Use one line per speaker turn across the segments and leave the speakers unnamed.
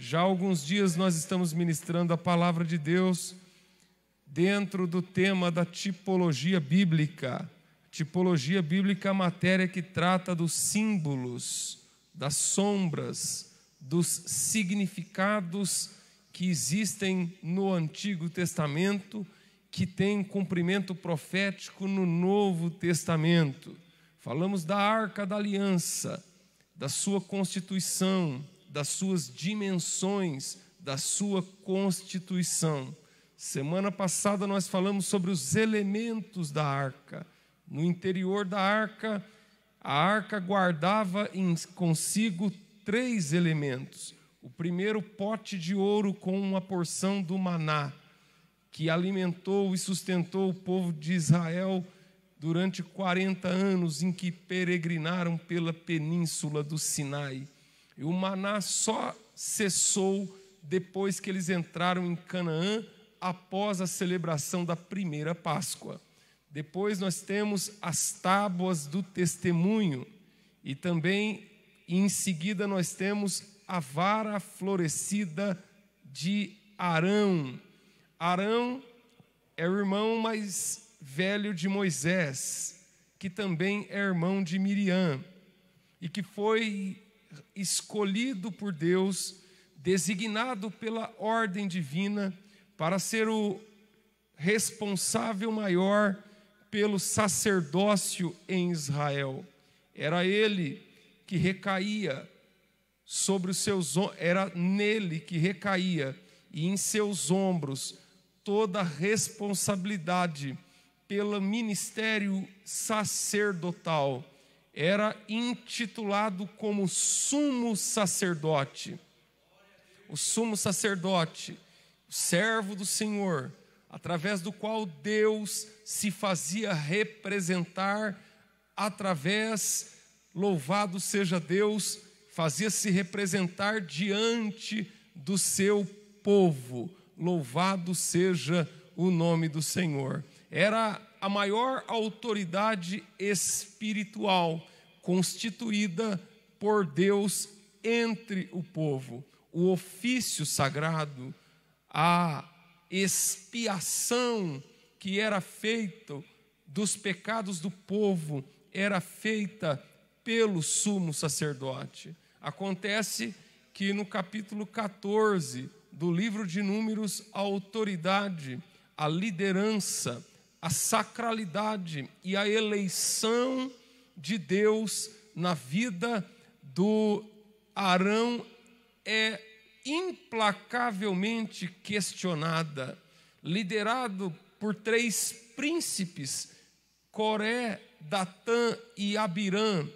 Já há alguns dias nós estamos ministrando a palavra de Deus dentro do tema da tipologia bíblica. Tipologia bíblica é a matéria que trata dos símbolos, das sombras, dos significados que existem no Antigo Testamento, que tem cumprimento profético no Novo Testamento. Falamos da Arca da Aliança, da sua constituição, das suas dimensões, da sua constituição. Semana passada nós falamos sobre os elementos da arca. No interior da arca, a arca guardava consigo 3 elementos. O primeiro, pote de ouro com uma porção do maná, que alimentou e sustentou o povo de Israel durante 40 anos em que peregrinaram pela península do Sinai. E o maná só cessou depois que eles entraram em Canaã, após a celebração da primeira Páscoa. Depois nós temos as tábuas do testemunho e também em seguida nós temos a vara florescida de Arão. Arão é o irmão mais velho de Moisés, que também é irmão de Miriam e que foi escolhido por Deus, designado pela ordem divina para ser o responsável maior pelo sacerdócio em Israel. Era ele que recaía sobre os seus, era nele que recaía e em seus ombros toda a responsabilidade pelo ministério sacerdotal. Era intitulado como sumo sacerdote. O sumo sacerdote, o servo do Senhor, através do qual Deus se fazia representar, através, louvado seja Deus, fazia-se representar diante do seu povo. Louvado seja o nome do Senhor. Era a maior autoridade espiritual constituída por Deus entre o povo. O ofício sagrado, a expiação que era feita dos pecados do povo, era feita pelo sumo sacerdote. Acontece que no capítulo 14 do livro de Números, a autoridade, a liderança, a sacralidade e a eleição de Deus na vida do Arão é implacavelmente questionada. Liderado por 3 príncipes, Coré, Datã e Abirã,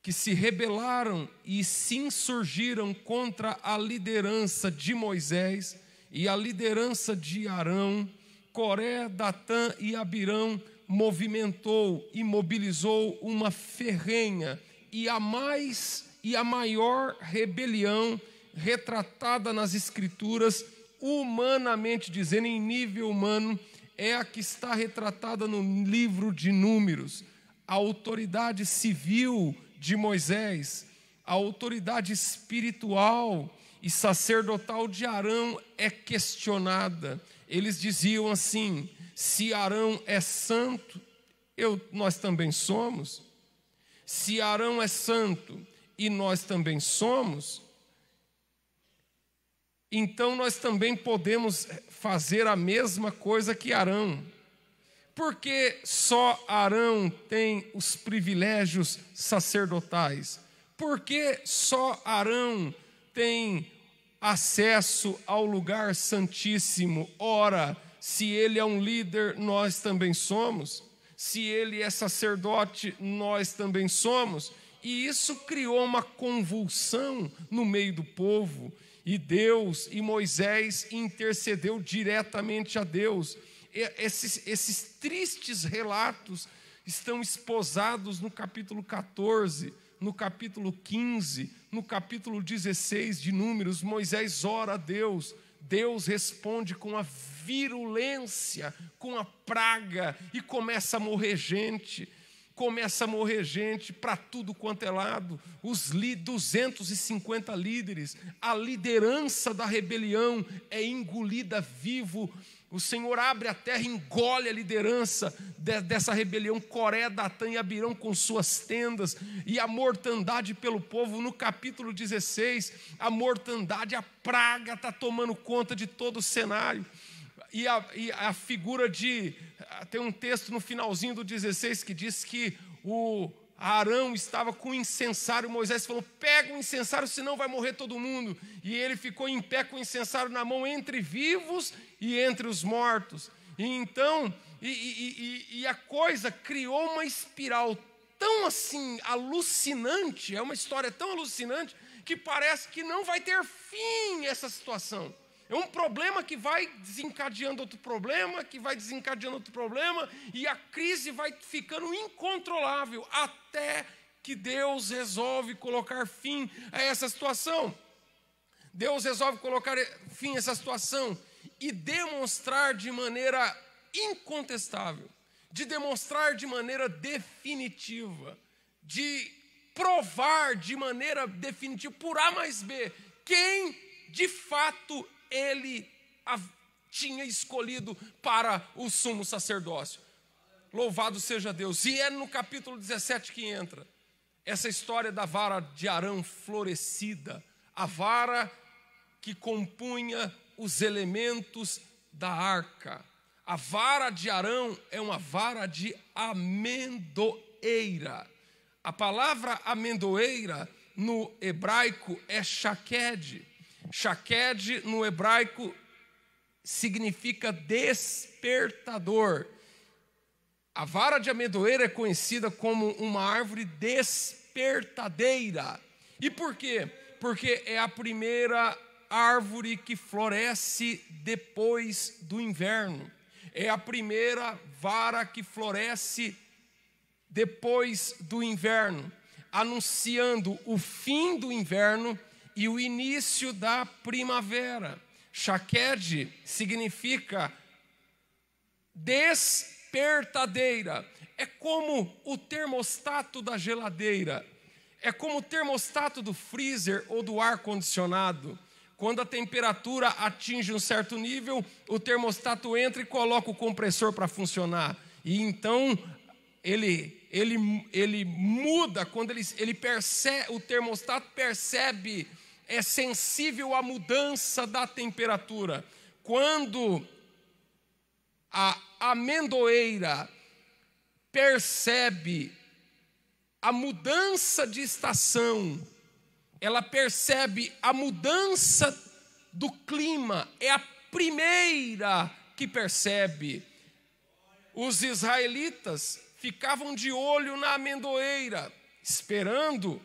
que se rebelaram e se insurgiram contra a liderança de Moisés e a liderança de Arão. Coré, Datã e Abirã movimentou e mobilizou uma ferrenha e a maior rebelião retratada nas Escrituras, humanamente dizendo, em nível humano, é a que está retratada no livro de Números. A autoridade civil de Moisés, a autoridade espiritual e sacerdotal de Arão é questionada. Eles diziam assim: se Arão é santo, nós também somos. Se Arão é santo e nós também somos, então nós também podemos fazer a mesma coisa que Arão. Porque só Arão tem os privilégios sacerdotais? Porque só Arão tem acesso ao lugar santíssimo? Ora, se ele é um líder, nós também somos. Se ele é sacerdote, nós também somos. E isso criou uma convulsão no meio do povo. E Deus e Moisés intercedeu diretamente a Deus. Esses tristes relatos estão esposados no capítulo 14, no capítulo 15, no capítulo 16 de Números. Moisés ora a Deus, Deus responde com a virulência, com a praga, e começa a morrer gente. começa a morrer gente para tudo quanto é lado, 250 líderes, a liderança da rebelião é engolida vivo. O Senhor abre a terra e engole a liderança dessa rebelião, Coré, Datã e Abirão com suas tendas, e a mortandade pelo povo. No capítulo 16, a mortandade, a praga está tomando conta de todo o cenário. E a figura de... Tem um texto no finalzinho do 16 que diz que o Arão estava com o incensário. Moisés falou: pega o incensário, senão vai morrer todo mundo. E ele ficou em pé com o incensário na mão, entre vivos e entre os mortos. E então, a coisa criou uma espiral tão assim alucinante, é uma história tão alucinante, que parece que não vai ter fim essa situação. É um problema que vai desencadeando outro problema, que vai desencadeando outro problema, e a crise vai ficando incontrolável, até que Deus resolve colocar fim a essa situação. Deus resolve colocar fim a essa situação e demonstrar de maneira incontestável, de demonstrar de maneira definitiva, de provar de maneira definitiva, por A mais B, quem de fato ele tinha escolhido para o sumo sacerdócio. Louvado seja Deus. E é no capítulo 17 que entra essa história da vara de Arão florescida, a vara que compunha os elementos da arca. A vara de Arão é uma vara de amendoeira. A palavra amendoeira no hebraico é shaked. Shaked no hebraico significa despertador. A vara de amendoeira é conhecida como uma árvore despertadeira. E por quê? Porque é a primeira árvore que floresce depois do inverno. É a primeira vara que floresce depois do inverno, anunciando o fim do inverno e o início da primavera. Shaked significa despertadeira. É como o termostato da geladeira. É como o termostato do freezer ou do ar-condicionado. Quando a temperatura atinge um certo nível, o termostato entra e coloca o compressor para funcionar. E então ele muda, quando ele percebe, o termostato percebe, é sensível à mudança da temperatura. Quando a amendoeira percebe a mudança de estação, ela percebe a mudança do clima, é a primeira que percebe. Os israelitas ficavam de olho na amendoeira, esperando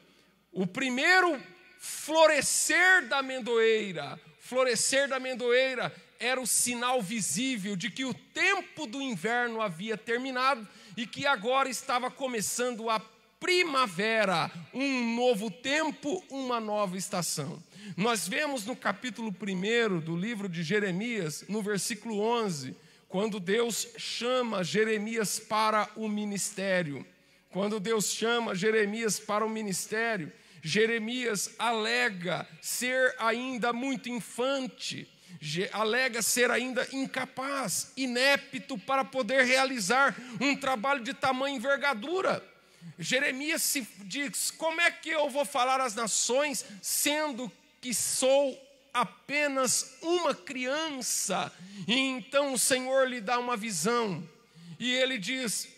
o primeiro florescer da amendoeira. Florescer da amendoeira era o sinal visível de que o tempo do inverno havia terminado e que agora estava começando a primavera, um novo tempo, uma nova estação. Nós vemos no capítulo 1 do livro de Jeremias, no versículo 11, quando Deus chama Jeremias para o ministério. Quando Deus chama Jeremias para o ministério, Jeremias alega ser ainda muito infante, alega ser ainda incapaz, inepto para poder realizar um trabalho de tamanha envergadura. Jeremias se diz: como é que eu vou falar às nações, sendo que sou apenas uma criança? E então o Senhor lhe dá uma visão, e ele diz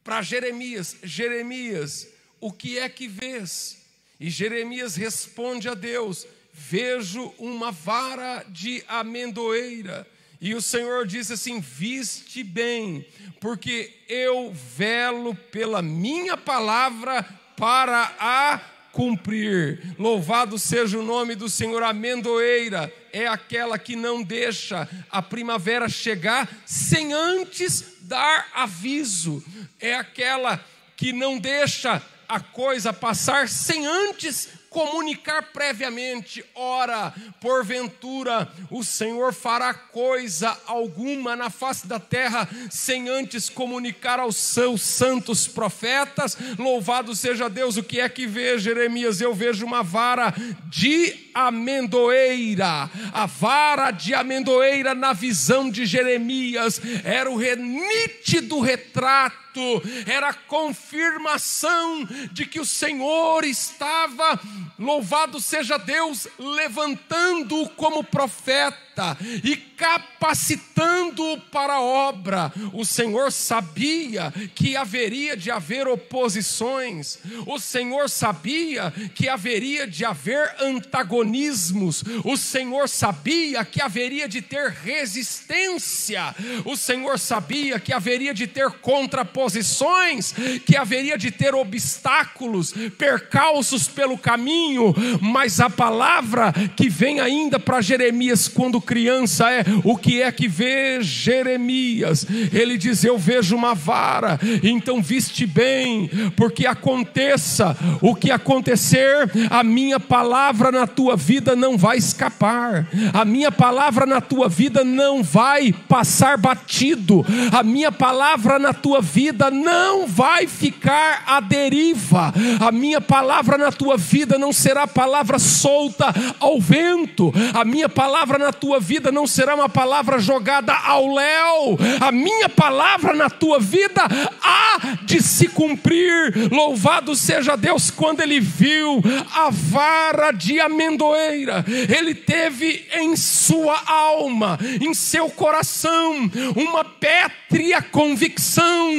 para Jeremias: Jeremias, o que é que vês? E Jeremias responde a Deus: vejo uma vara de amendoeira. E o Senhor disse assim: viste bem, porque eu velo pela minha palavra para a cumprir. Louvado seja o nome do Senhor. A amendoeira é aquela que não deixa a primavera chegar sem antes dar aviso. É aquela que não deixa a coisa passar sem antes comunicar previamente: ora, porventura, o Senhor fará coisa alguma na face da terra, sem antes comunicar aos seus santos profetas? Louvado seja Deus. O que é que vê Jeremias? Eu vejo uma vara de amendoeira. A vara de amendoeira, na visão de Jeremias, era o nítido retrato, era a confirmação de que o Senhor estava, louvado seja Deus, levantando-o como profeta e capacitando-o para a obra. O Senhor sabia que haveria de haver oposições, o Senhor sabia que haveria de haver antagonismos, o Senhor sabia que haveria de ter resistência, o Senhor sabia que haveria de ter contraposições, que haveria de ter obstáculos, percalços pelo caminho. Mas a palavra que vem ainda para Jeremias quando criança é: o que é que vê Jeremias? Ele diz: eu vejo uma vara. Então viste bem, porque aconteça o que acontecer, a minha palavra na tua vida não vai escapar, a minha palavra na tua vida não vai passar batido, a minha palavra na tua vida não vai ficar à deriva, a minha palavra na tua vida não será palavra solta ao vento, a minha palavra na tua vida não será uma palavra jogada ao léu, a minha palavra na tua vida há de se cumprir. Louvado seja Deus. Quando ele viu a vara de amendoeira, ele teve em sua alma, em seu coração, uma pétrea convicção,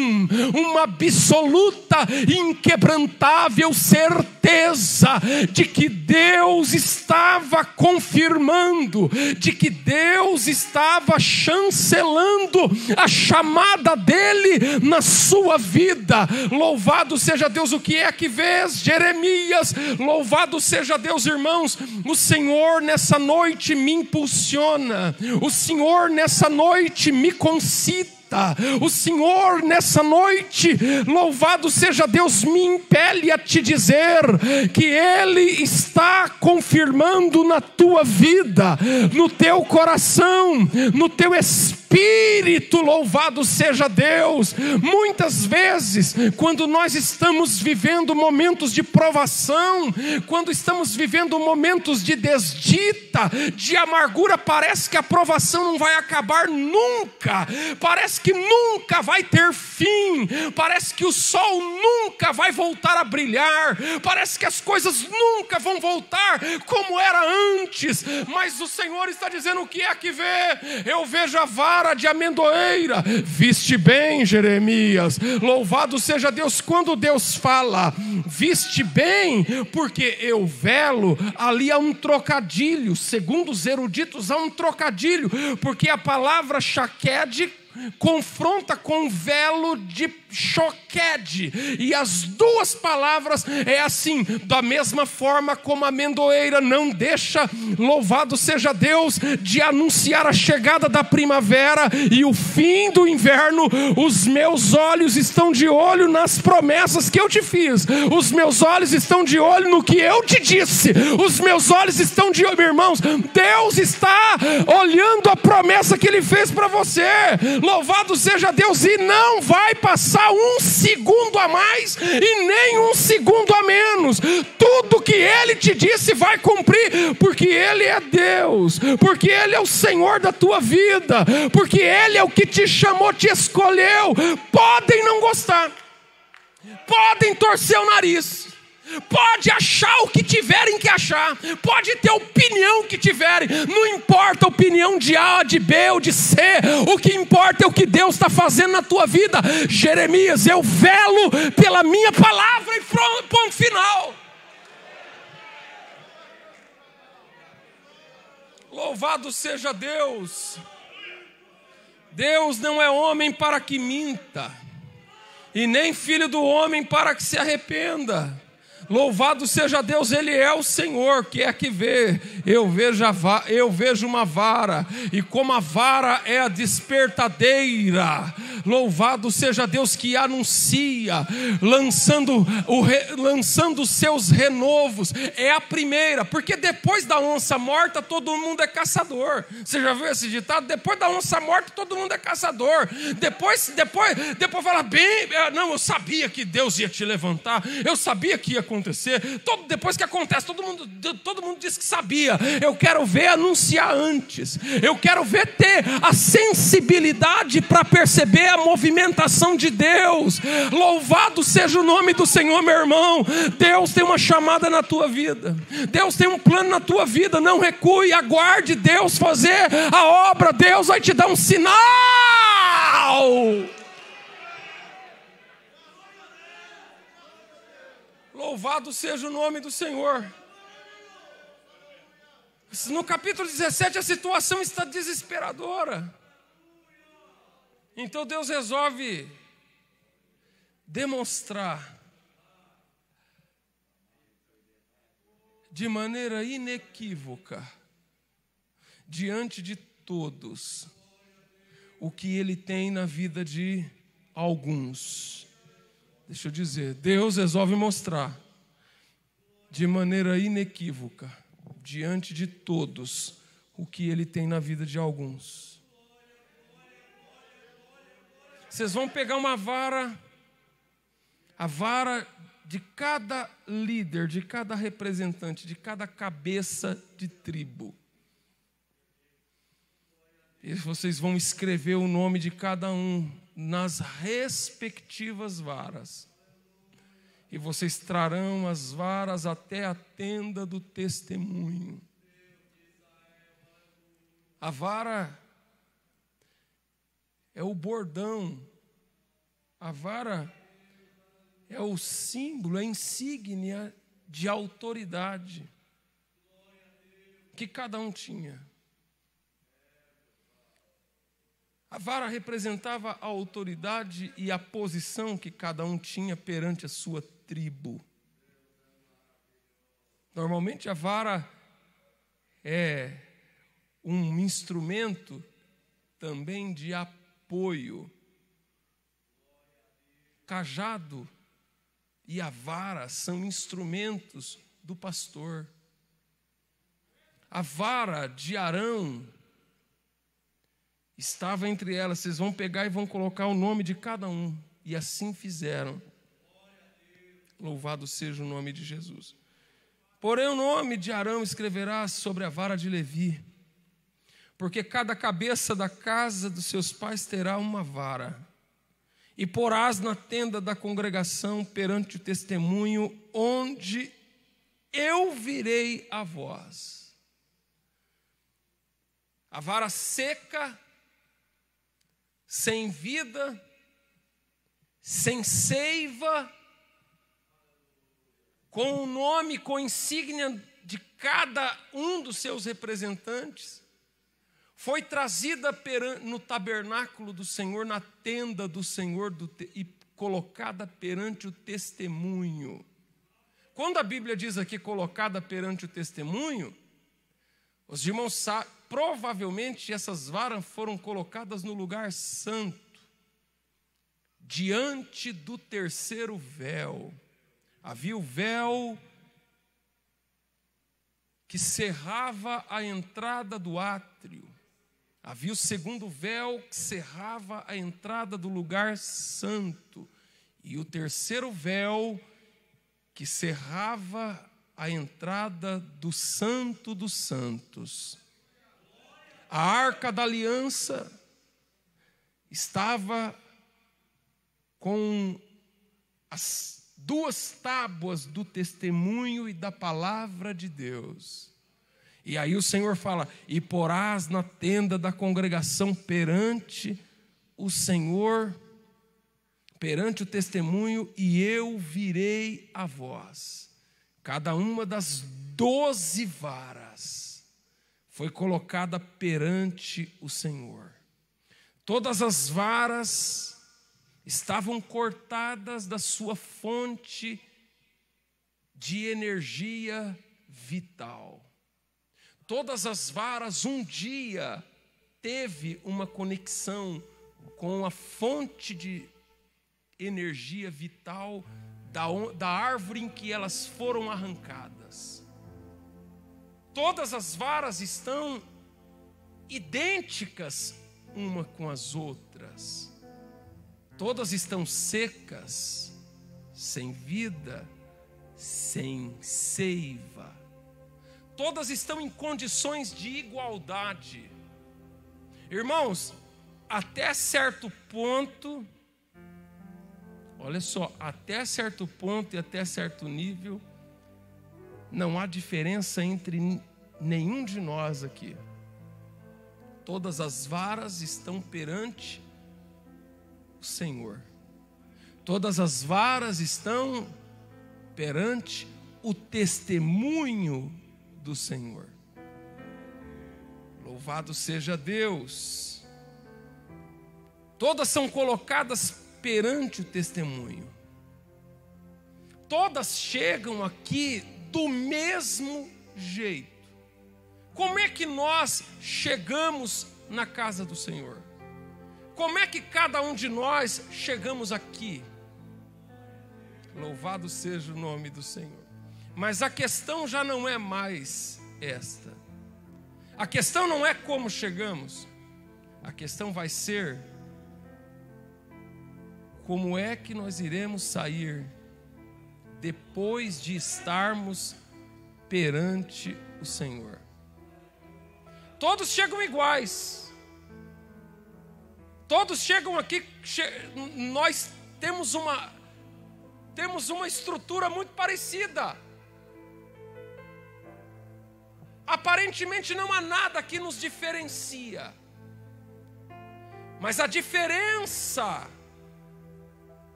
uma absoluta e inquebrantável certeza de que Deus estava confirmando, de que Deus estava chancelando a chamada dele na sua vida. Louvado seja Deus. O que é que vês, Jeremias? Louvado seja Deus, irmãos. O Senhor nessa noite me impulsiona, o Senhor nessa noite me concita, o Senhor nessa noite, louvado seja Deus, me impele a te dizer que Ele está confirmando na tua vida, no teu coração, no teu espírito. Louvado seja Deus. Muitas vezes, quando nós estamos vivendo momentos de provação, quando estamos vivendo momentos de desdita, de amargura, parece que a provação não vai acabar nunca, parece que nunca vai ter fim, parece que o sol nunca vai voltar a brilhar, parece que as coisas nunca vão voltar como era antes. Mas o Senhor está dizendo: o que é que vê? Eu vejo a vara de amendoeira. Viste bem, Jeremias. Louvado seja Deus. Quando Deus fala viste bem, porque eu velo, ali há um trocadilho. Segundo os eruditos, há um trocadilho, porque a palavra shaqued confronta com velo de choquede, e as duas palavras é assim, da mesma forma como a amendoeira não deixa, louvado seja Deus, de anunciar a chegada da primavera e o fim do inverno. Os meus olhos estão de olho nas promessas que eu te fiz, os meus olhos estão de olho no que eu te disse, os meus olhos estão de olho, irmãos. Deus está olhando a promessa que Ele fez para você, louvado seja Deus, e não vai passar um segundo a mais e nem um segundo a menos. Tudo que Ele te disse vai cumprir, porque Ele é Deus, porque Ele é o Senhor da tua vida, porque Ele é o que te chamou, te escolheu. Podem não gostar, podem torcer o nariz, pode achar o que tiverem que achar, pode ter opinião que tiverem, não importa a opinião de A, de B ou de C, o que importa é o que Deus está fazendo na tua vida. Jeremias, eu velo pela minha palavra e ponto final. Louvado seja Deus. Deus não é homem para que minta, e nem filho do homem para que se arrependa. Louvado seja Deus, Ele é o Senhor. Que é que vê? Eu vejo uma vara, e como a vara é a despertadeira, Louvado seja Deus que anuncia, lançando os seus renovos. É a primeira, porque depois da onça morta todo mundo é caçador. Você já viu esse ditado? Depois da onça morta todo mundo é caçador. Depois fala bem, não, eu sabia que Deus ia te levantar, eu sabia que ia acontecer. Depois que acontece, todo mundo diz que sabia. Eu quero ver anunciar antes. Eu quero ver ter a sensibilidade para perceber a movimentação de Deus. Louvado seja o nome do Senhor, meu irmão. Deus tem uma chamada na tua vida. Deus tem um plano na tua vida. Não recue, aguarde Deus fazer a obra. Deus vai te dar um sinal. Louvado seja o nome do Senhor. No capítulo 17 a situação está desesperadora. Então Deus resolve demonstrar de maneira inequívoca diante de todos o que Ele tem na vida de alguns. Deixa eu dizer, Deus resolve mostrar de maneira inequívoca diante de todos o que Ele tem na vida de alguns. Vocês vão pegar uma vara, a vara de cada líder, de cada representante, de cada cabeça de tribo. E vocês vão escrever o nome de cada um nas respectivas varas. E vocês trarão as varas até a tenda do testemunho. A vara é o bordão. A vara é o símbolo, a insígnia de autoridade que cada um tinha. A vara representava a autoridade e a posição que cada um tinha perante a sua tribo. Normalmente a vara é um instrumento também de apoio. Cajado e a vara são instrumentos do pastor. A vara de Arão estava entre elas. Vocês vão pegar e vão colocar o nome de cada um. E assim fizeram. Louvado seja o nome de Jesus. Porém o nome de Arão escreverás sobre a vara de Levi, porque cada cabeça da casa dos seus pais terá uma vara. E porás na tenda da congregação perante o testemunho, onde eu virei a vós. A vara seca, sem vida, sem seiva, com o nome, com a insígnia de cada um dos seus representantes, foi trazida no tabernáculo do Senhor, na tenda do Senhor, e colocada perante o testemunho. Quando a Bíblia diz aqui colocada perante o testemunho, os irmãos sabem, provavelmente essas varas foram colocadas no lugar santo, diante do terceiro véu. Havia o véu que cerrava a entrada do átrio. Havia o segundo véu que cerrava a entrada do lugar santo. E o terceiro véu que cerrava a entrada do Santo dos Santos. A Arca da Aliança estava com as duas tábuas do testemunho e da palavra de Deus. E aí o Senhor fala: e porás na tenda da congregação perante o Senhor, perante o testemunho, e eu virei a vós. Cada uma das 12 varas foi colocada perante o Senhor. Todas as varas estavam cortadas da sua fonte de energia vital. Todas as varas um dia teve uma conexão com a fonte de energia vital da árvore em que elas foram arrancadas. Todas as varas estão idênticas uma com as outras. Todas estão secas, sem vida, sem seiva. Todas estão em condições de igualdade. Irmãos, até certo ponto, olha só, até certo ponto e até certo nível, não há diferença entre nenhum de nós aqui. Todas as varas estão perante o Senhor. Todas as varas estão perante o testemunho do Senhor. Louvado seja Deus. Todas são colocadas perante o testemunho. Todas chegam aqui do mesmo jeito. Como é que nós chegamos na casa do Senhor? Como é que cada um de nós chegamos aqui? Louvado seja o nome do Senhor. Mas a questão já não é mais esta. A questão não é como chegamos. A questão vai ser como é que nós iremos sair depois de estarmos perante o Senhor. Todos chegam iguais. Todos chegam aqui, nós temos uma estrutura muito parecida. Aparentemente não há nada que nos diferencia. Mas a diferença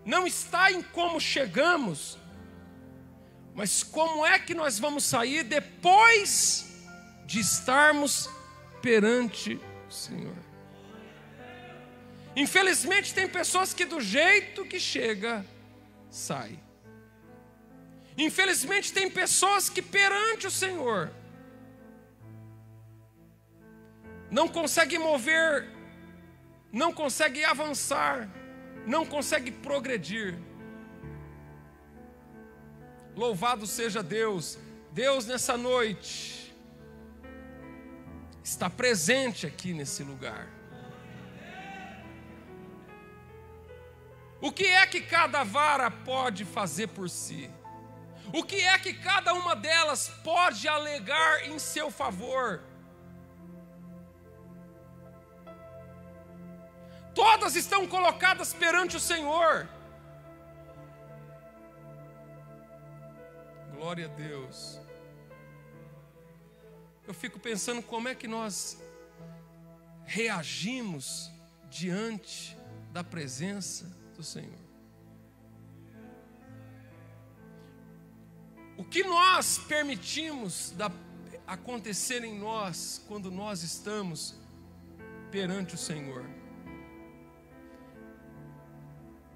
não está em como chegamos, mas como é que nós vamos sair depois de estarmos perante o Senhor. Infelizmente tem pessoas que do jeito que chega, sai. Infelizmente tem pessoas que perante o Senhor não conseguem mover, não conseguem avançar, não conseguem progredir. Louvado seja Deus. Deus nessa noite está presente aqui nesse lugar. O que é que cada vara pode fazer por si? O que é que cada uma delas pode alegar em seu favor? Todas estão colocadas perante o Senhor. Glória a Deus. Eu fico pensando como é que nós reagimos diante da presença do Senhor. O que nós permitimos acontecer em nós quando nós estamos perante o Senhor?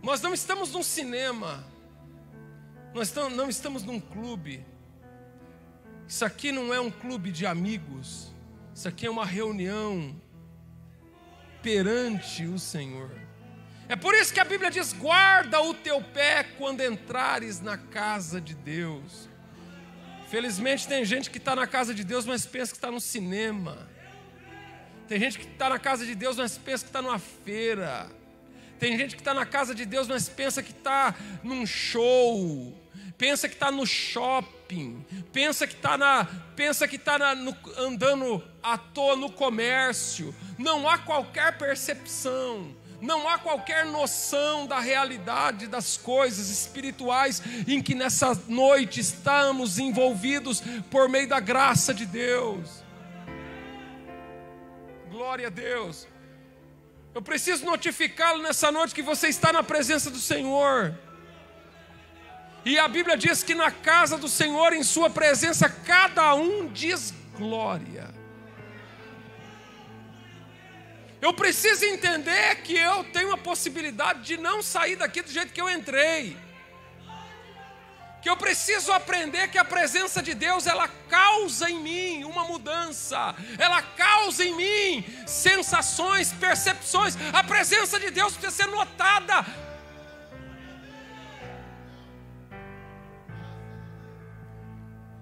Nós não estamos num cinema, nós não estamos num clube. Isso aqui não é um clube de amigos, isso aqui é uma reunião perante o Senhor. É por isso que a Bíblia diz: guarda o teu pé quando entrares na casa de Deus. Felizmente tem gente que está na casa de Deus, mas pensa que está no cinema. Tem gente que está na casa de Deus, mas pensa que está numa feira. Tem gente que está na casa de Deus, mas pensa que está num show. Pensa que está no shopping. Pensa que está andando à toa no comércio. Não há qualquer percepção. Não há qualquer noção da realidade das coisas espirituais em que nessa noite estamos envolvidos por meio da graça de Deus. Glória a Deus. Eu preciso notificá-lo nessa noite que você está na presença do Senhor. E a Bíblia diz que na casa do Senhor, em sua presença, cada um diz glória. Eu preciso entender que eu tenho a possibilidade de não sair daqui do jeito que eu entrei. que eu preciso aprender que a presença de Deus, ela causa em mim uma mudança, ela causa em mim sensações, percepções. A presença de Deus precisa ser notada.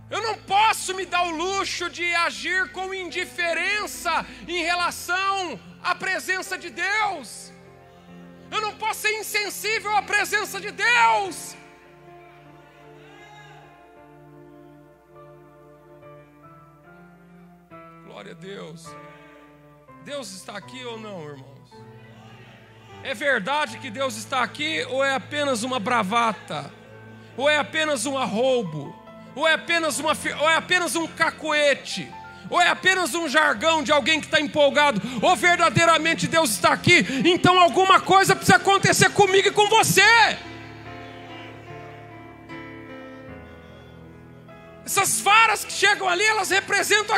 Eu não posso me dar o luxo de agir com indiferença em relação à presença de Deus. Eu não posso ser insensível à presença de Deus. Glória a Deus. Deus está aqui ou não, irmãos? É verdade que Deus está aqui, ou é apenas uma bravata? Ou é apenas um arroubo? Ou é apenas um cacuete? Ou é apenas um jargão de alguém que está empolgado? Ou verdadeiramente Deus está aqui? Então alguma coisa precisa acontecer comigo e com você. Essas varas que chegam ali, elas representam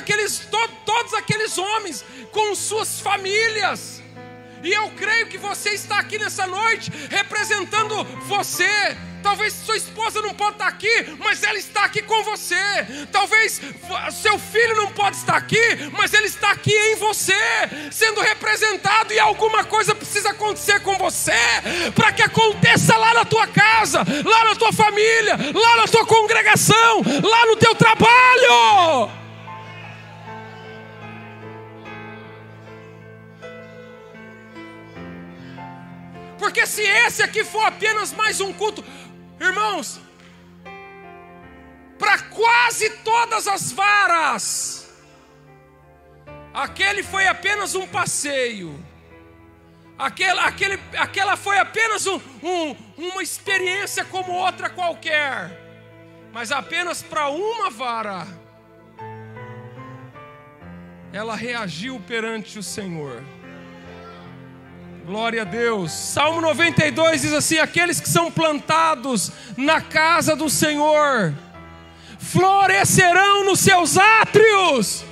todos aqueles homens com suas famílias. E eu creio que você está aqui nessa noite representando você. Talvez sua esposa não pode estar aqui, mas ela está aqui com você. Talvez seu filho não pode estar aqui, mas ele está aqui em você, sendo representado. E alguma coisa precisa acontecer com você, para que aconteça lá na tua casa, lá na tua família, lá na tua congregação, lá no teu trabalho. Porque se esse aqui for apenas mais um culto, irmãos, para quase todas as varas, aquele foi apenas um passeio, aquela foi apenas uma experiência como outra qualquer, mas apenas para uma vara, ela reagiu perante o Senhor. Glória a Deus. Salmo 92 diz assim: aqueles que são plantados na casa do Senhor florescerão nos seus átrios.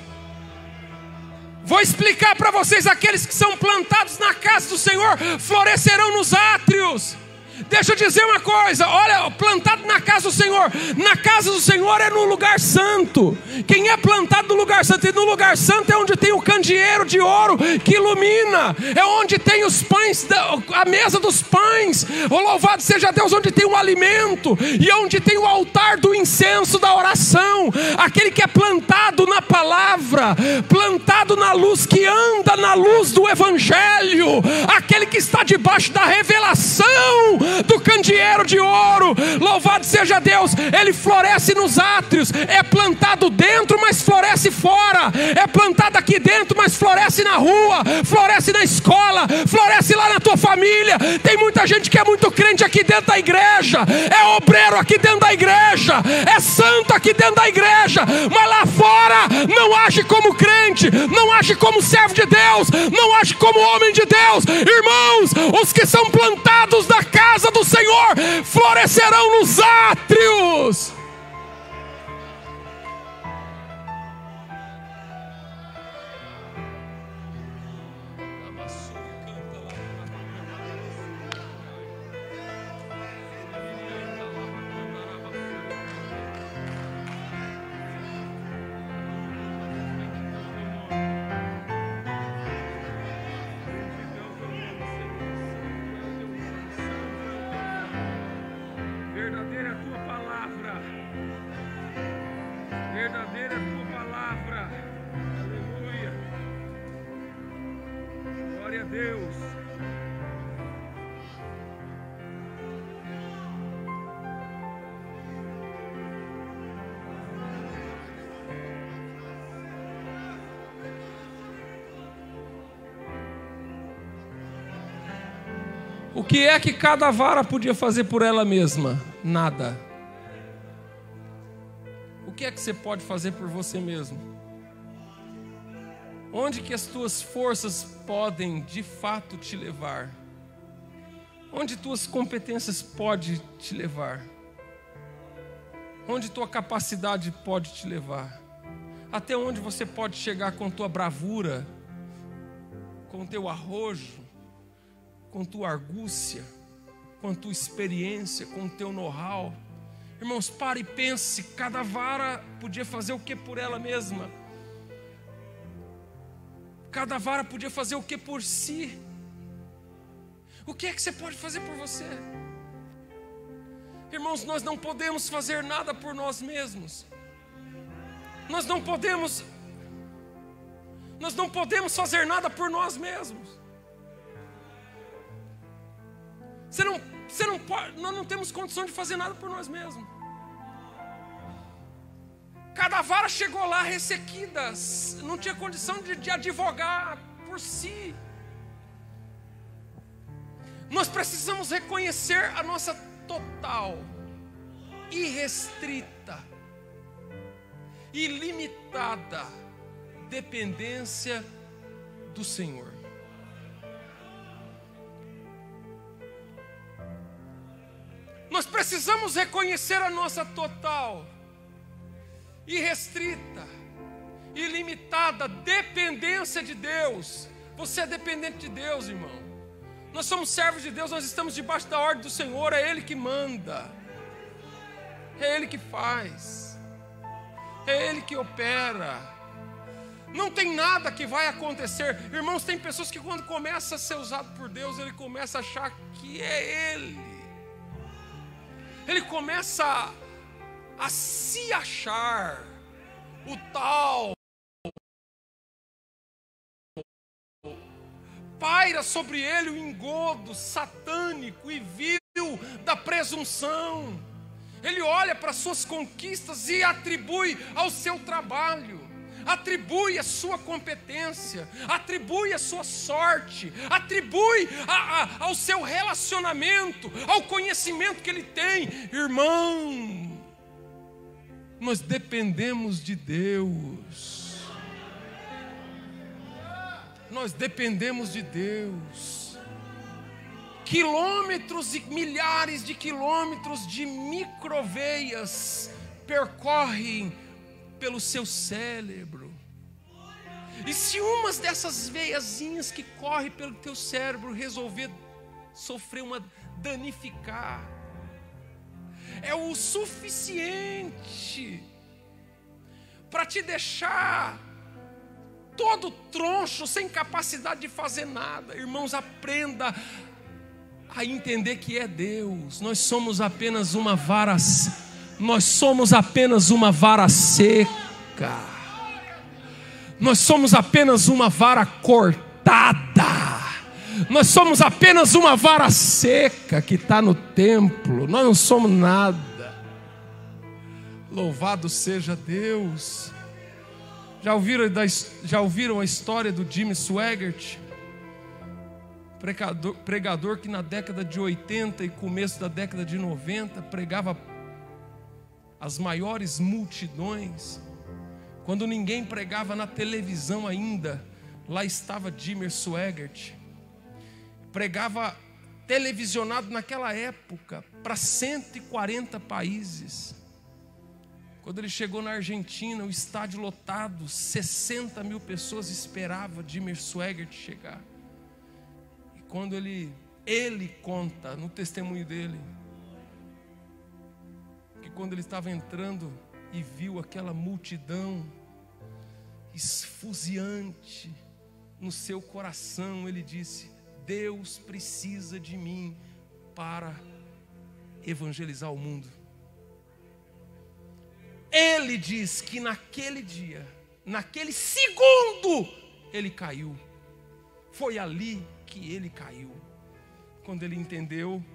Vou explicar para vocês: aqueles que são plantados na casa do Senhor florescerão nos átrios. Deixa eu dizer uma coisa, olha, plantado na casa do Senhor. Na casa do Senhor é no lugar santo. Quem é plantado no lugar santo? E no lugar santo é onde tem o candeeiro de ouro que ilumina. É onde tem os pães, a mesa dos pães. Oh, louvado seja Deus, onde tem o alimento. E onde tem o altar do incenso, da oração. Aquele que é plantado na palavra, plantado na luz, que anda na luz do evangelho. Aquele que está debaixo da revelação do candeeiro de ouro, louvado seja Deus. Ele floresce nos átrios. É plantado dentro, mas floresce fora. É plantado aqui dentro, mas floresce na rua, floresce na escola, floresce lá na tua família. Tem muita gente que é muito crente aqui dentro da igreja, é obreiro aqui dentro da igreja, é santo aqui dentro da igreja, mas lá fora não age como crente, não age como servo de Deus, não age como homem de Deus. Irmãos, os que são plantados na casa do Senhor florescerão nos átrios. Verdadeira é a tua palavra. Aleluia. Glória a Deus. O que é que cada vara podia fazer por ela mesma? Nada. O que é que você pode fazer por você mesmo? Onde que as tuas forças podem de fato te levar? Onde tuas competências podem te levar? Onde tua capacidade pode te levar? Até onde você pode chegar com tua bravura, com teu arrojo, com tua argúcia, com tua experiência, com teu know-how? Irmãos, pare e pense, cada vara podia fazer o que por ela mesma? Cada vara podia fazer o que por si? O que é que você pode fazer por você? Irmãos, nós não podemos fazer nada por nós mesmos. Nós não podemos fazer nada por nós mesmos. Nós não temos condição de fazer nada por nós mesmos. Cada vara chegou lá ressequida, não tinha condição de advogar por si. Nós precisamos reconhecer a nossa total, irrestrita, ilimitada dependência do Senhor. Nós precisamos reconhecer a nossa total, irrestrita, ilimitada dependência de Deus. Você é dependente de Deus, irmão. Nós somos servos de Deus, nós estamos debaixo da ordem do Senhor. É Ele que manda, é Ele que faz, é Ele que opera. Não tem nada que vai acontecer. Irmãos, tem pessoas que quando começa a ser usado por Deus, ele começa a achar que é Ele. Ele começa a se achar o tal. Paira sobre ele o engodo satânico e vil da presunção. Ele olha para suas conquistas e atribui ao seu trabalho, atribui a sua competência, atribui a sua sorte, atribui ao seu relacionamento, ao conhecimento que ele tem. Irmão, nós dependemos de Deus. Nós dependemos de Deus. Quilômetros e milhares de quilômetros de microveias percorrem pelo seu cérebro. E se uma dessas veiazinhas que corre pelo teu cérebro resolver sofrer danificar, é o suficiente para te deixar todo troncho, sem capacidade de fazer nada. Irmãos, aprenda a entender que é Deus. Nós somos apenas uma vara seca. Nós somos apenas uma vara cortada. Nós somos apenas uma vara seca que está no templo. Nós não somos nada. Louvado seja Deus. Já ouviram a história do Jimmy Swaggart? Pregador que na década de 80 e começo da década de 90 pregava as maiores multidões. Quando ninguém pregava na televisão ainda, lá estava Jimmy Swaggart. Pregava televisionado naquela época para 140 países. Quando ele chegou na Argentina, o estádio lotado, 60 mil pessoas esperavam Jimmy Swaggart chegar. E quando ele conta no testemunho dele, que quando ele estava entrando e viu aquela multidão esfuziante no seu coração, ele disse: Deus precisa de mim para evangelizar o mundo. Ele diz que naquele dia, naquele segundo, ele caiu. Foi ali que ele caiu. Quando ele entendeu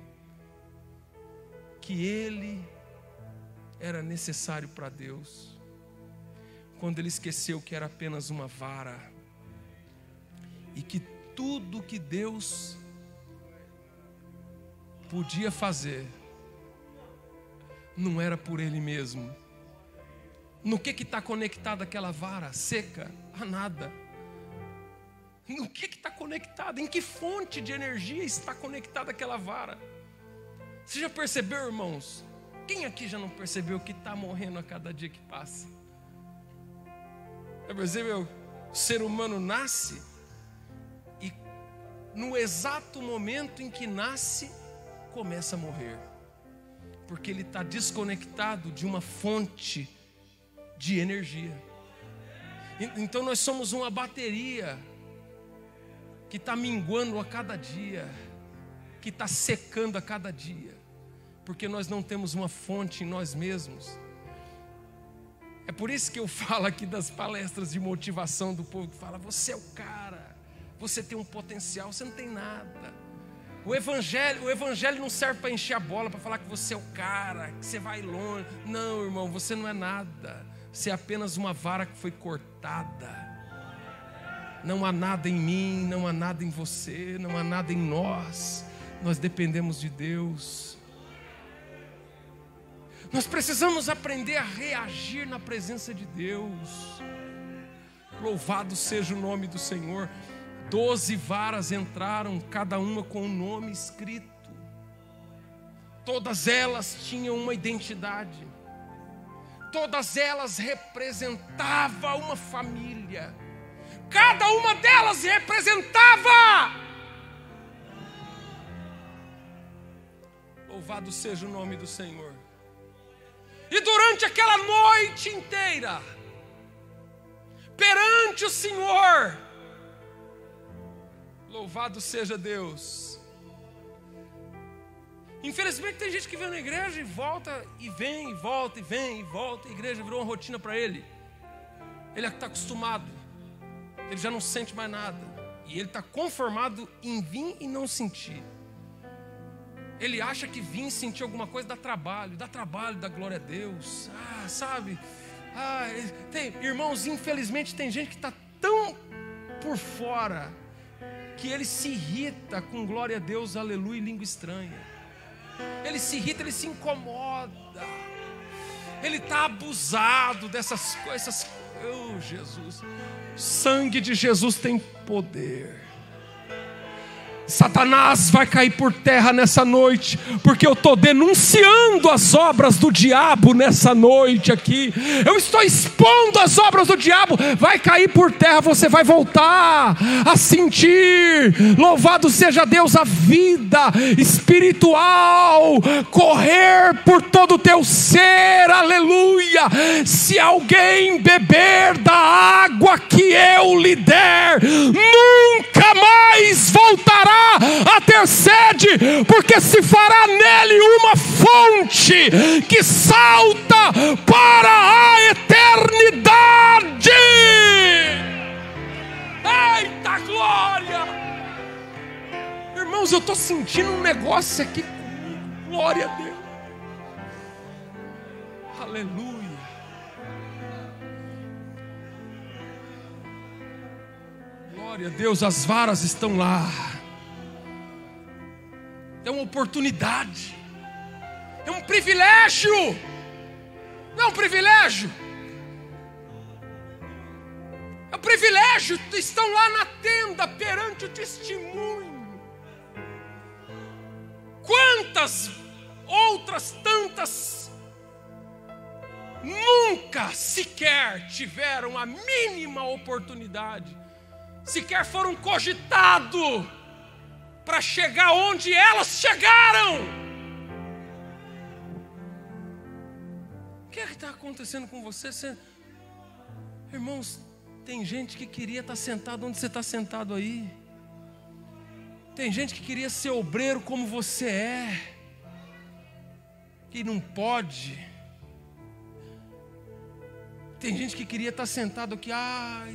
que ele era necessário para Deus. Quando ele esqueceu que era apenas uma vara. E que tudo que Deus podia fazer não era por ele mesmo. No que está conectada aquela vara seca? A nada. No que está conectada? Em que fonte de energia está conectada aquela vara? Você já percebeu, irmãos? Quem aqui já não percebeu que está morrendo a cada dia que passa? Já percebeu? O ser humano nasce e no exato momento em que nasce, começa a morrer. porque ele está desconectado de uma fonte de energia. Então nós somos uma bateria que está minguando a cada dia, que está secando a cada dia, porque nós não temos uma fonte em nós mesmos. É por isso que eu falo aqui das palestras de motivação do povo que fala: você é o cara, você tem um potencial, você não tem nada. O evangelho não serve para encher a bola, para falar que você é o cara, que você vai longe. Não, irmão, você não é nada. Você é apenas uma vara que foi cortada. Não há nada em mim, não há nada em você, não há nada em nós. Nós dependemos de Deus. Nós precisamos aprender a reagir na presença de Deus. Louvado seja o nome do Senhor. 12 varas entraram, cada uma com um nome escrito. Todas elas tinham uma identidade. Todas elas representavam uma família. Cada uma delas representava. Louvado seja o nome do Senhor. E durante aquela noite inteira, perante o Senhor, louvado seja Deus. Infelizmente tem gente que vem na igreja e volta e vem e volta e vem e volta. A igreja virou uma rotina para ele. Ele está acostumado. Ele já não sente mais nada. E ele está conformado em vir e não sentir. Ele acha que vir e sentir alguma coisa dá trabalho, dá glória a Deus. Sabe? Irmãos, infelizmente tem gente que está tão por fora que ele se irrita com glória a Deus, aleluia, e língua estranha. Ele se irrita, ele se incomoda. Ele está abusado dessas coisas. Oh, Jesus. O sangue de Jesus tem poder. Satanás vai cair por terra nessa noite, porque eu estou denunciando as obras do diabo nessa noite aqui. Eu estou expondo as obras do diabo. Vai cair por terra, você vai voltar a sentir, louvado seja Deus, a vida espiritual correr por todo o teu ser, aleluia. Se alguém beber da água que eu lhe der, nunca mais voltará a ter sede, porque se fará nele uma fonte que salta para a eternidade. Eita glória! Irmãos, eu estou sentindo um negócio aqui comigo. Glória a Deus. Aleluia. Glória a Deus, as varas estão lá. É uma oportunidade, é um privilégio. Não é um privilégio, é um privilégio. Estão lá na tenda perante o testemunho. Quantas outras tantas nunca sequer tiveram a mínima oportunidade, sequer foram cogitados para chegar onde elas chegaram. O que é que está acontecendo com você? Irmãos, tem gente que queria estar sentado onde você está sentado aí. Tem gente que queria ser obreiro como você é, que não pode. Tem gente que queria estar sentado aqui.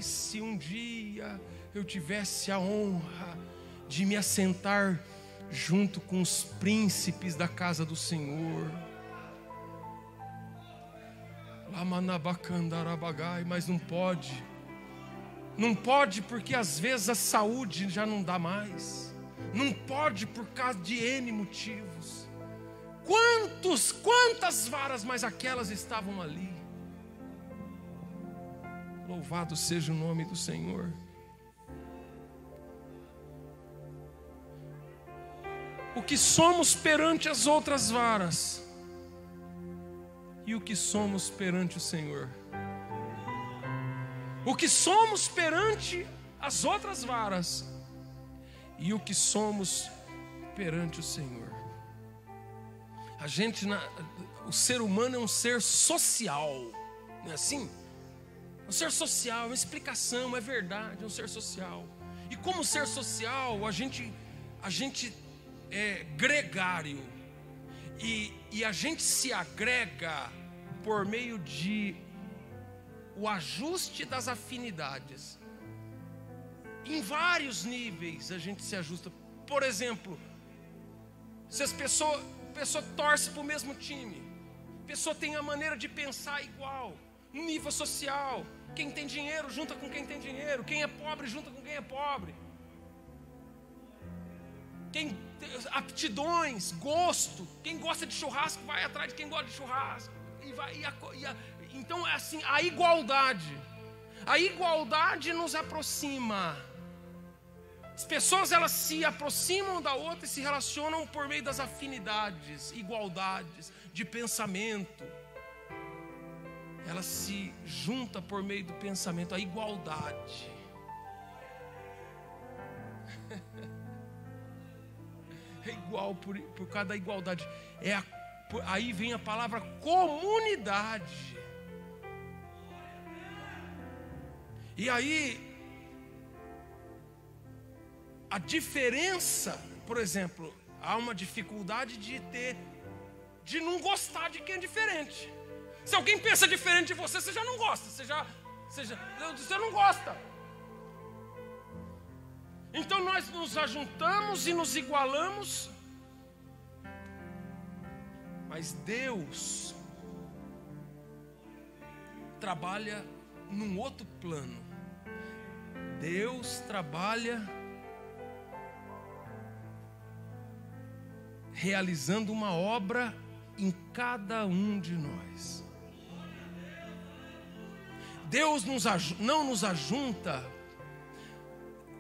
Se um dia eu tivesse a honra de me assentar junto com os príncipes da casa do Senhor. Mas não pode. Não pode porque às vezes a saúde já não dá mais. Não pode por causa de N motivos. Quantas varas, mas aquelas estavam ali. Louvado seja o nome do Senhor. O que somos perante as outras varas e o que somos perante o Senhor. O que somos perante as outras varas e o que somos perante o Senhor.
O ser humano é um ser social, não é assim? É um ser social, é uma explicação, é verdade, é um ser social. E como ser social, a gente é gregário. E a gente se agrega por meio de o ajuste das afinidades. Em vários níveis a gente se ajusta. Por exemplo, se a pessoa torce para o mesmo time, a pessoa tem a maneira de pensar igual, no nível social. Quem tem dinheiro junta com quem tem dinheiro, quem é pobre junta com quem é pobre. Quem aptidões, gosto, quem gosta de churrasco vai atrás de quem gosta de churrasco. Então é assim, a igualdade nos aproxima. As pessoas, elas se aproximam da outra e se relacionam por meio das afinidades, igualdades de pensamento. Ela se junta por meio do pensamento, a igualdade. É igual por causa da igualdade. Aí vem a palavra comunidade. E aí, a diferença, por exemplo, há uma dificuldade de não gostar de quem é diferente. Se alguém pensa diferente de você, você já não gosta, você não gosta. Então nós nos ajuntamos e nos igualamos, mas Deus trabalha num outro plano. Deus trabalha realizando uma obra em cada um de nós. Deus não nos ajunta.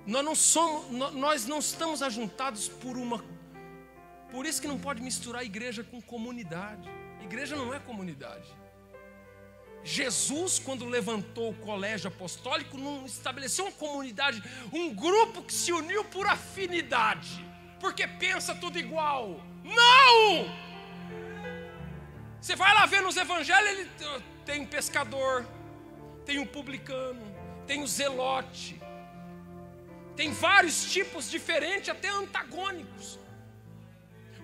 Nós não estamos ajuntados por isso que não pode misturar igreja com comunidade. Igreja não é comunidade. Jesus, quando levantou o colégio apostólico, não estabeleceu uma comunidade, um grupo que se uniu por afinidade, porque pensa tudo igual. Não! Você vai lá ver nos evangelhos, ele tem um pescador, tem um publicano, tem um zelote, tem vários tipos diferentes, até antagônicos.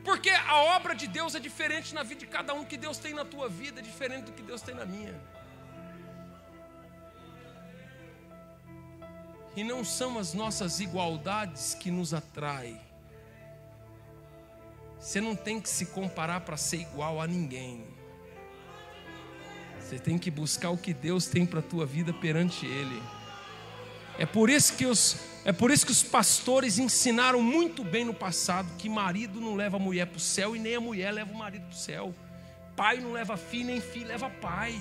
Porque a obra de Deus é diferente na vida de cada um. Que Deus tem na tua vida é diferente do que Deus tem na minha. E não são as nossas igualdades que nos atraem. Você não tem que se comparar para ser igual a ninguém. Você tem que buscar o que Deus tem para a tua vida perante Ele. É por isso que os pastores ensinaram muito bem no passado que marido não leva a mulher para o céu e nem a mulher leva o marido para o céu. Pai não leva filho, nem filho leva pai.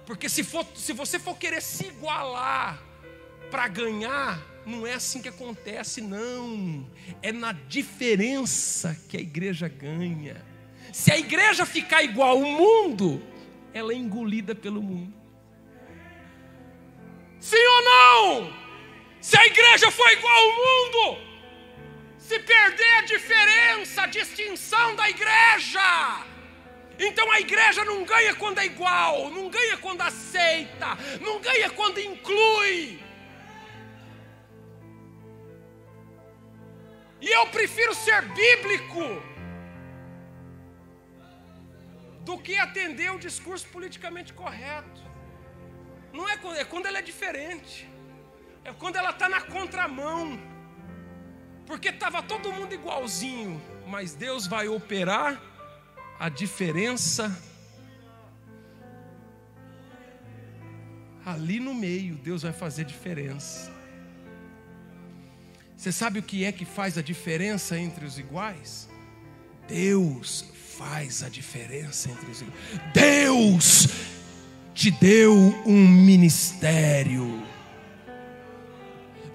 Porque se você for querer se igualar para ganhar, não é assim que acontece, não. É na diferença que a igreja ganha. Se a igreja ficar igual ao mundo, ela é engolida pelo mundo. Sim ou não? Se a igreja for igual ao mundo, se perder a diferença, a distinção da igreja, então a igreja não ganha quando é igual, não ganha quando aceita, não ganha quando inclui. E eu prefiro ser bíblico do que atender o discurso politicamente correto. Não é quando ela é diferente. É quando ela está na contramão. Porque estava todo mundo igualzinho, mas Deus vai operar a diferença ali no meio. Deus vai fazer diferença. Você sabe o que é que faz a diferença entre os iguais? Deus faz a diferença entre os iguais. Deus te deu um ministério.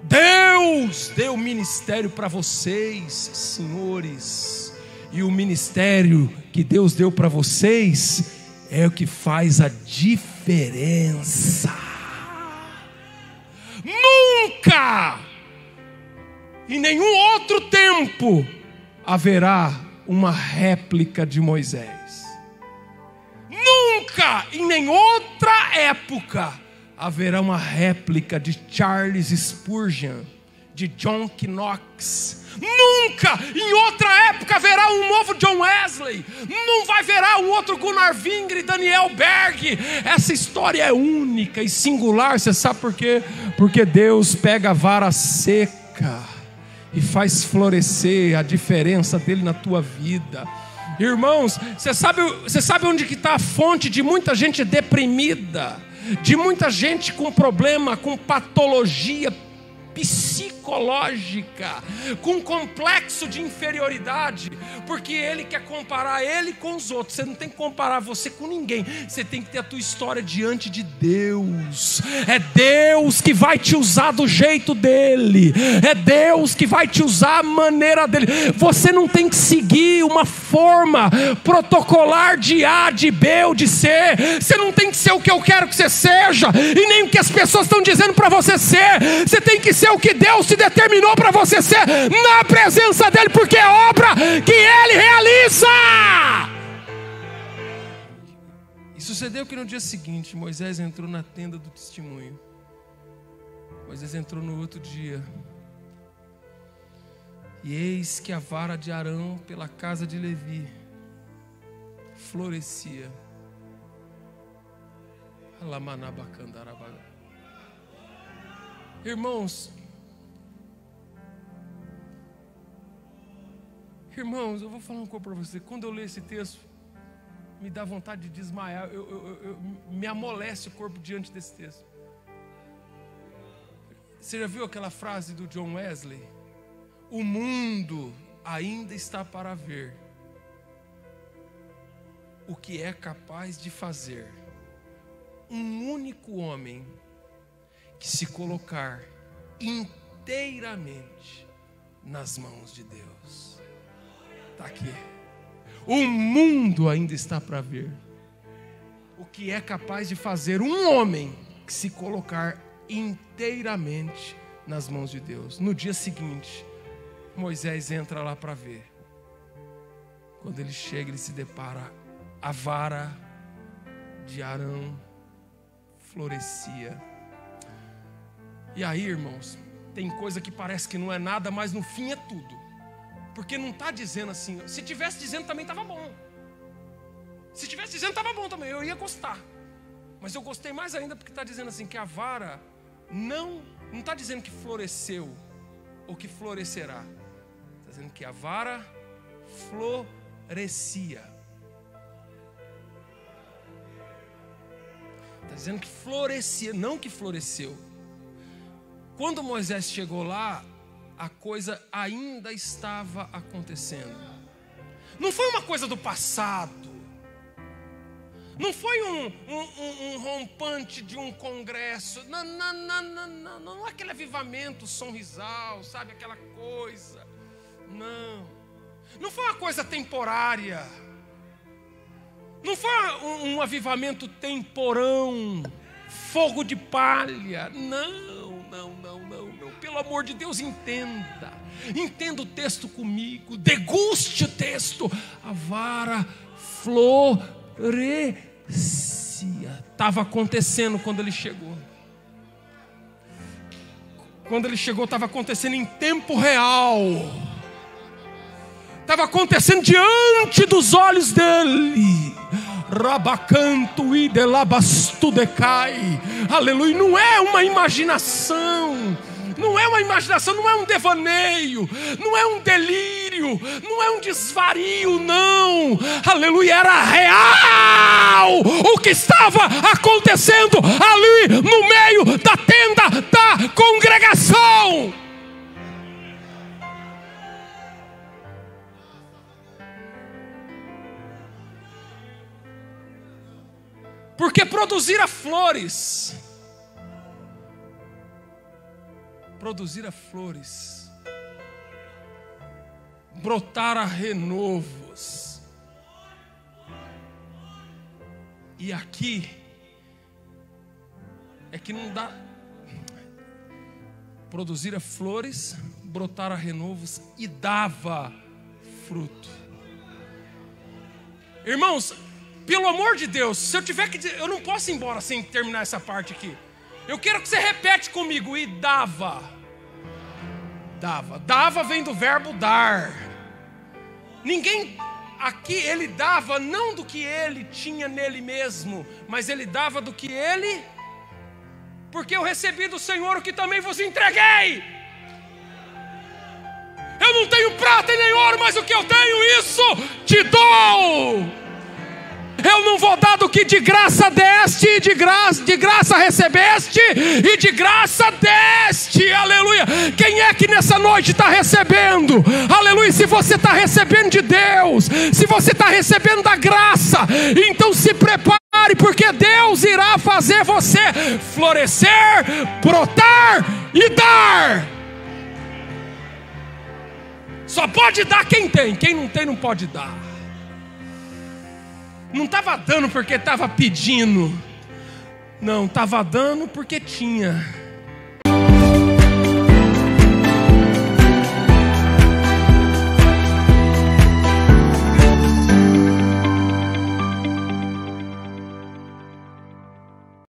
Deus deu ministério para vocês, senhores. E o ministério que Deus deu para vocês é o que faz a diferença. Nunca, em nenhum outro tempo, haverá
uma réplica de Moisés. Nunca, em nem outra época, haverá uma réplica de Charles Spurgeon, de John Knox. Nunca, em outra época, haverá um novo John Wesley. Não vai haverá um outro Gunnar Wingre, Daniel Berg. Essa história é única e singular. Você sabe por quê? Porque Deus pega a vara seca e faz florescer a diferença dele na tua vida. Irmãos, você sabe onde que está a fonte de muita gente deprimida, de muita gente com problema, com patologia psicológica, com complexo de inferioridade, porque ele quer comparar ele com os outros. Você não tem que comparar você com ninguém, você tem que ter a tua história diante de Deus. É Deus que vai te usar do jeito dele, é Deus que vai te usar a maneira dele. Você não tem que seguir uma forma protocolar de A, de B ou de C. Você não tem que ser o que eu quero que você seja, e nem o que as pessoas estão dizendo para você ser. Você tem que ser o que Deus te determinou para você ser, na presença dele, porque é obra que ele realiza. E sucedeu que no dia seguinte Moisés entrou na tenda do testemunho. Moisés entrou no outro dia, e eis que a vara de Arão pela casa de Levi florescia. Irmãos, eu vou falar uma coisa para você. Quando eu leio esse texto, me dá vontade de desmaiar. Me amolece o corpo diante desse texto. Você já viu aquela frase do John Wesley? O mundo ainda está para ver o que é capaz de fazer um único homem que se colocar inteiramente nas mãos de Deus. Está aqui. O mundo ainda está para ver o que é capaz de fazer um homem que se colocar inteiramente nas mãos de Deus. No dia seguinte, Moisés entra lá para ver. Quando ele chega, ele se depara, a vara de Arão florescia. E aí, irmãos, tem coisa que parece que não é nada, mas no fim é tudo. Porque não está dizendo assim. Se tivesse dizendo também estava bom. Se tivesse dizendo estava bom também, eu ia gostar. Mas eu gostei mais ainda porque está dizendo assim que a vara não está dizendo que floresceu ou que florescerá. Está dizendo que a vara florescia. Está dizendo que florescia, não que floresceu. Quando Moisés chegou lá, a coisa ainda estava acontecendo. Não foi uma coisa do passado. Não foi um rompante de um congresso. Não é aquele avivamento sonrisal, sabe? Aquela coisa. Não foi uma coisa temporária. Não foi um avivamento temporão, fogo de palha. Não. Pelo amor de Deus, entenda o texto comigo, deguste o texto. A vara florescia. Estava acontecendo quando ele chegou. Quando ele chegou, estava acontecendo em tempo real. Estava acontecendo diante dos olhos dele. Rabacanto e delabastu decai. Aleluia. Não é uma imaginação. Não é uma imaginação, não é um devaneio, não é um delírio, não é um desvario, não. Aleluia, era real o que estava acontecendo ali no meio da tenda da congregação. Porque produzira flores, brotara renovos. E aqui é que não dá. Produzira flores, brotara renovos e dava fruto.
Irmãos, pelo amor de Deus, se eu tiver que dizer, eu não posso ir embora sem terminar essa parte aqui. Eu quero que você repete comigo. E dava. Dava vem do verbo dar. Ninguém aqui, ele dava não do que ele tinha nele mesmo, mas ele dava do que ele... Porque eu recebi do Senhor o que também vos entreguei. Eu não tenho prata e nem ouro, mas o que eu tenho, isso te dou. Eu não vou dar do que de graça deste, de graça recebeste e de graça deste, aleluia. Quem é que nessa noite está recebendo? Aleluia, se você está recebendo de Deus, se você está recebendo da graça, então se prepare, porque Deus irá fazer você florescer, brotar e dar. Só pode dar quem tem, quem não tem não pode dar. Não estava dando porque estava pedindo. Não, estava dando porque tinha.